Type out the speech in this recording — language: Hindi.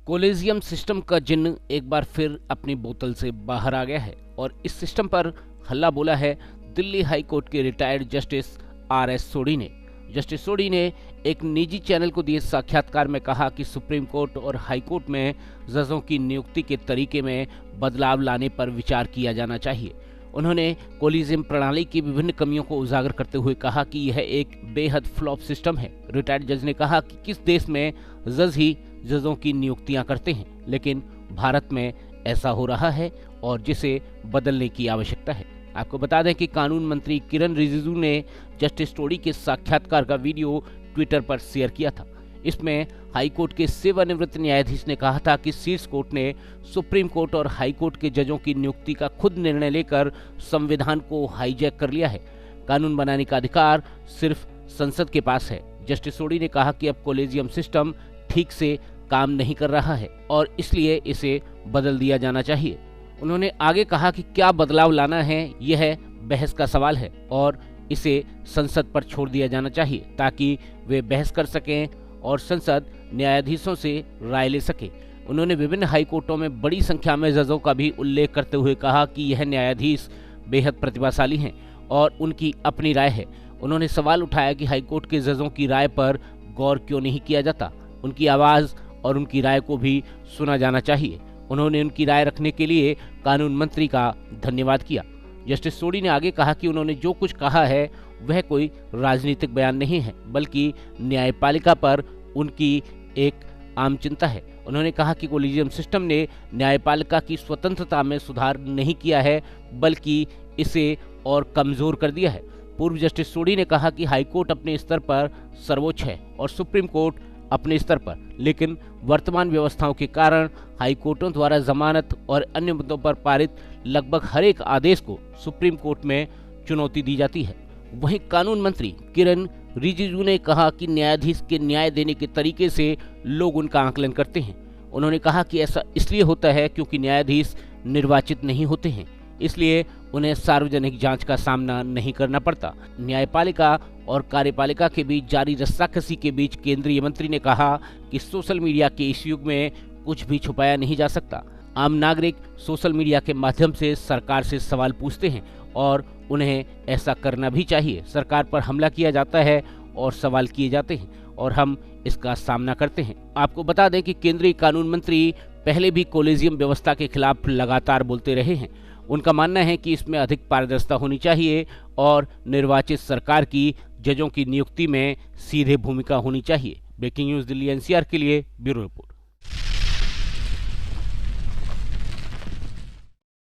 कोलेजियम सिस्टम का जिन्न एक बार फिर अपनी बोतल से बाहर आ गया है और इस सिस्टम पर हल्ला बोला है दिल्ली हाई कोर्ट के रिटायर्ड जस्टिस आर.एस. सोढ़ी ने। जस्टिस सोढ़ी ने एक निजी चैनल को दिए साक्षात्कार में कहा कि सुप्रीम कोर्ट और हाई कोर्ट में जजों की नियुक्ति के तरीके में बदलाव लाने पर विचार किया जाना चाहिए। उन्होंने कोलिजियम प्रणाली की विभिन्न कमियों को उजागर करते हुए कहा कि यह एक बेहद फ्लॉप सिस्टम है। रिटायर्ड जज ने कहा कि किस देश में जज ही जजों की नियुक्तियां करते हैं, लेकिन भारत में ऐसा हो रहा है और जिसे बदलने की आवश्यकता है। आपको बता दें कि कानून मंत्री किरण रिजिजू ने जस्टिस सोढ़ी के साक्षात्कार का वीडियो ट्विटर पर शेयर किया था। इसमें हाई कोर्ट के सेवानिवृत्त न्यायाधीश ने कहा था कि शीर्ष कोर्ट ने सुप्रीम कोर्ट और हाई कोर्ट के जजों की नियुक्ति का खुद निर्णय लेकर संविधान को हाईजैक कर लिया है। कानून बनाने का अधिकार सिर्फ संसद के पास है। जस्टिस सोढ़ी ने कहा कि अब कोलेजियम सिस्टम ठीक से काम नहीं कर रहा है और इसलिए इसे बदल दिया जाना चाहिए। उन्होंने आगे कहा कि क्या बदलाव लाना है यह बहस का सवाल है और इसे संसद पर छोड़ दिया जाना चाहिए ताकि वे बहस कर सकें और संसद न्यायाधीशों से राय ले सके। उन्होंने विभिन्न हाई कोर्टों में बड़ी संख्या में जजों का भी उल्लेख करते हुए कहा कि यह न्यायाधीश बेहद प्रतिभाशाली हैं और उनकी अपनी राय है। उन्होंने सवाल उठाया कि हाई कोर्ट के जजों की राय पर गौर क्यों नहीं किया जाता। उनकी आवाज़ और उनकी राय को भी सुना जाना चाहिए। उन्होंने उनकी राय रखने के लिए कानून मंत्री का धन्यवाद किया। जस्टिस सोढ़ी ने आगे कहा कि उन्होंने जो कुछ कहा है वह कोई राजनीतिक बयान नहीं है, बल्कि न्यायपालिका पर उनकी एक आम चिंता है। उन्होंने कहा कि कोलिजियम सिस्टम ने न्यायपालिका की स्वतंत्रता में सुधार नहीं किया है, बल्कि इसे और कमजोर कर दिया है। पूर्व जस्टिस सोढ़ी ने कहा कि हाई कोर्ट अपने स्तर पर सर्वोच्च है और सुप्रीम कोर्ट अपने स्तर पर, लेकिन वर्तमान व्यवस्थाओं के कारण हाई कोर्टों द्वारा जमानत और अन्य मुद्दों पर पारित लगभग हर एक आदेश को सुप्रीम कोर्ट में चुनौती दी जाती है। वहीं कानून मंत्री किरण रिजिजू ने कहा कि न्यायाधीश के न्याय देने के तरीके से लोग उनका आकलन करते हैं। उन्होंने कहा कि ऐसा इसलिए होता है क्योंकि न्यायाधीश निर्वाचित नहीं होते हैं, इसलिए उन्हें सार्वजनिक जांच का सामना नहीं करना पड़ता। न्यायपालिका और कार्यपालिका के बीच जारी रस्साकसी के बीच केंद्रीय मंत्री ने कहा कि सोशल मीडिया के इस युग में कुछ भी छुपाया नहीं जा सकता। आम नागरिक सोशल मीडिया के माध्यम से सरकार से सवाल पूछते हैं और उन्हें ऐसा करना भी चाहिए। सरकार पर हमला किया जाता है और सवाल किए जाते हैं और हम इसका सामना करते हैं। आपको बता दें कि केंद्रीय कानून मंत्री पहले भी कोलेजियम व्यवस्था के खिलाफ लगातार बोलते रहे हैं। उनका मानना है कि इसमें अधिक पारदर्शिता होनी चाहिए और निर्वाचित सरकार की जजों की नियुक्ति में सीधे भूमिका होनी चाहिए। ब्रेकिंग न्यूज़ दिल्ली एनसीआर के लिए ब्यूरो रिपोर्ट।